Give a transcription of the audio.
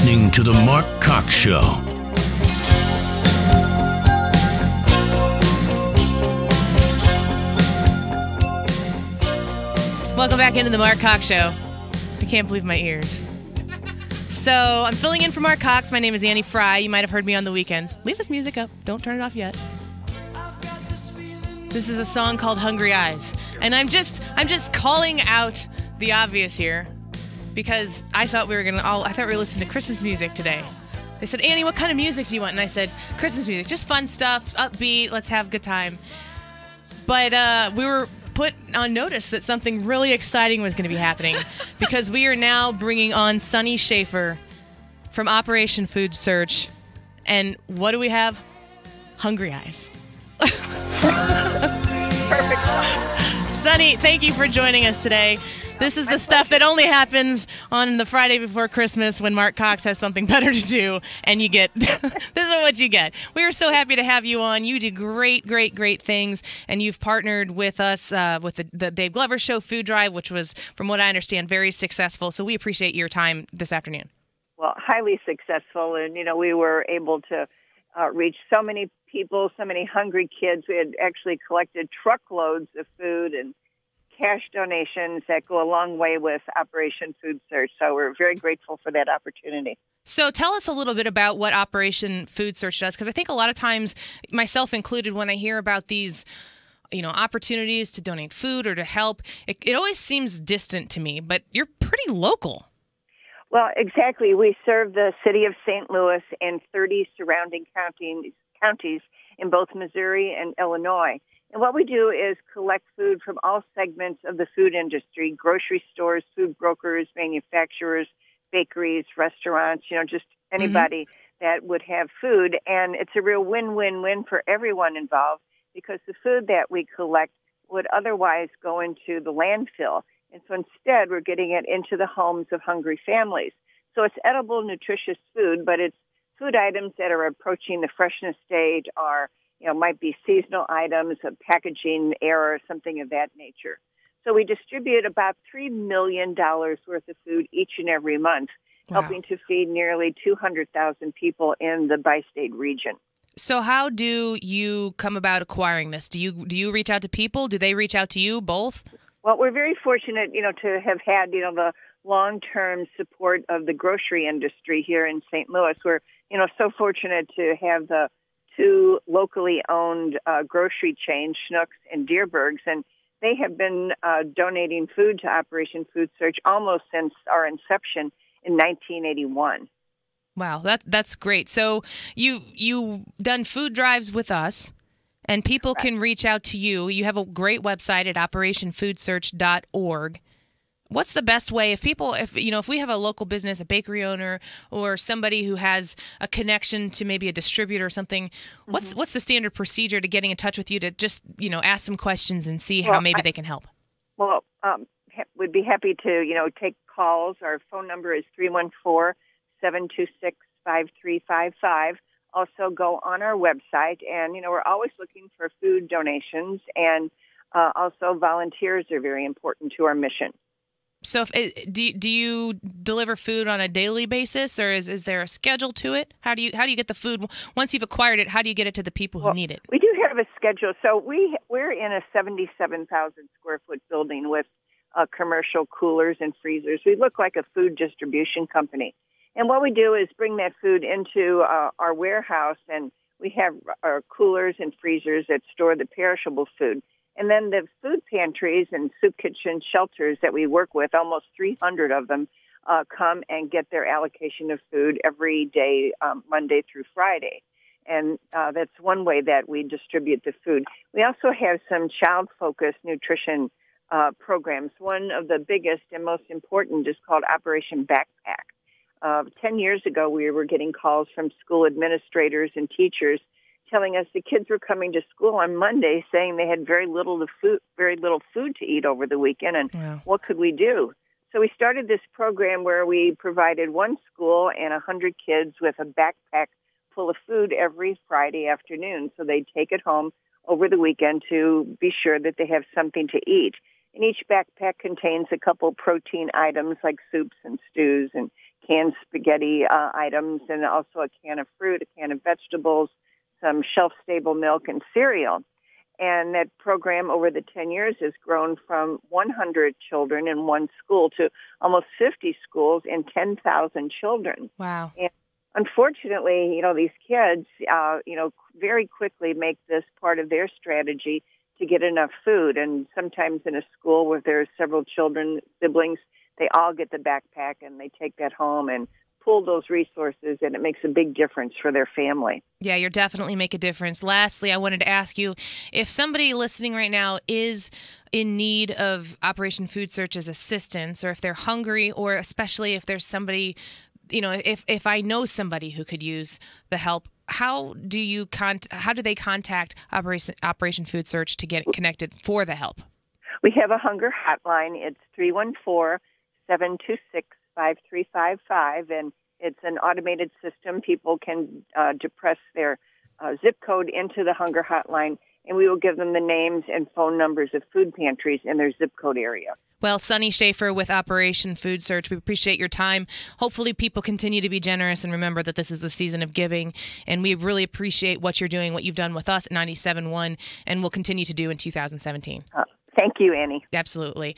listening to The Mark Cox Show. Welcome back into The Mark Cox Show. I can't believe my ears. So, I'm filling in for Mark Cox. My name is Annie Fry. You might have heard me on the weekends. Leave this music up. Don't turn it off yet. This is a song called Hungry Eyes. And I'm just calling out the obvious here because I thought we were listening to Christmas music today. They said, "Annie, what kind of music do you want?" And I said, "Christmas music, just fun stuff, upbeat, let's have a good time." But we were put on notice that something really exciting was going to be happening because we are now bringing on Sunny Schaefer from Operation Food Search. And what do we have? Hungry Eyes. Perfect. Sunny, thank you for joining us today. This is the stuff that only happens on the Friday before Christmas when Mark Cox has something better to do, and you get, this is what you get. We are so happy to have you on. You do great, great, great things, and you've partnered with us with the Dave Glover Show food drive, which was, from what I understand, very successful. So we appreciate your time this afternoon. Well, highly successful, and, we were able to reach so many people, so many hungry kids. We had actually collected truckloads of food and cash donations that go a long way with Operation Food Search. So we're very grateful for that opportunity. So tell us a little bit about what Operation Food Search does, because I think a lot of times, myself included, when I hear about these opportunities to donate food or to help, it always seems distant to me, but you're pretty local. Well, exactly. We serve the city of St. Louis and 30 surrounding counties in both Missouri and Illinois. And what we do is collect food from all segments of the food industry: grocery stores, food brokers, manufacturers, bakeries, restaurants, just anybody that would have food. And it's a real win-win-win for everyone involved because the food that we collect would otherwise go into the landfill. And so instead, we're getting it into the homes of hungry families. So it's edible, nutritious food, but it's food items that are approaching the freshness stage or might be seasonal items, a packaging error, something of that nature. So we distribute about $3 million worth of food each and every month, helping to feed nearly 200,000 people in the bi-state region. So how do you come about acquiring this? Do you reach out to people? Do they reach out to you, both? Well, we're very fortunate, to have had, the long-term support of the grocery industry here in St. Louis. We're, so fortunate to have the two locally owned grocery chains, Schnucks and Deerbergs, and they have been donating food to Operation Food Search almost since our inception in 1981. Wow, that's great. So you've done food drives with us, and people can reach out to you. You have a great website at operationfoodsearch.org. What's the best way if we have a local business, a bakery owner, or somebody who has a connection to maybe a distributor or something, what's the standard procedure to getting in touch with you to just, ask some questions and see how maybe they can help? Well, we'd be happy to, take calls. Our phone number is 314-726-5355. Also go on our website, and, we're always looking for food donations, and also volunteers are very important to our mission. So do you deliver food on a daily basis, or is there a schedule to it? How do you get the food once you've acquired it? How do you get it to the people who need it? We do have a schedule. So we're in a 77,000 square foot building with commercial coolers and freezers. We look like a food distribution company. And what we do is bring that food into our warehouse, and we have our coolers and freezers that store the perishable food. And then the food pantries and soup kitchen shelters that we work with, almost 300 of them, come and get their allocation of food every day, Monday through Friday. And that's one way that we distribute the food. We also have some child-focused nutrition programs. One of the biggest and most important is called Operation Backpack. 10 years ago, we were getting calls from school administrators and teachers telling us the kids were coming to school on Monday saying they had very little food to eat over the weekend, and what could we do? So we started this program where we provided one school and 100 kids with a backpack full of food every Friday afternoon, so they'd take it home over the weekend to be sure that they have something to eat. And each backpack contains a couple protein items like soups and stews and canned spaghetti items, and also a can of fruit, a can of vegetables, some shelf-stable milk, and cereal. And that program over the 10 years has grown from 100 children in one school to almost 50 schools and 10,000 children. Wow. And unfortunately, these kids, very quickly make this part of their strategy to get enough food. And sometimes in a school where there's several children, siblings, they all get the backpack and they take that home and pool those resources, and it makes a big difference for their family. Yeah, you're definitely make a difference. Lastly, I wanted to ask you, if somebody listening right now is in need of Operation Food Search's assistance, or if they're hungry, or especially if there's somebody, if I know somebody who could use the help, how do they contact Operation Food Search to get connected for the help? We have a hunger hotline. It's 314-726-5355, and it's an automated system. People can depress their zip code into the hunger hotline, and we will give them the names and phone numbers of food pantries in their zip code area. Well, Sunny Schaefer with Operation Food Search, we appreciate your time. Hopefully people continue to be generous and remember that this is the season of giving, and we really appreciate what you're doing, what you've done with us at 97.1, and will continue to do in 2017. Thank you, Annie. Absolutely.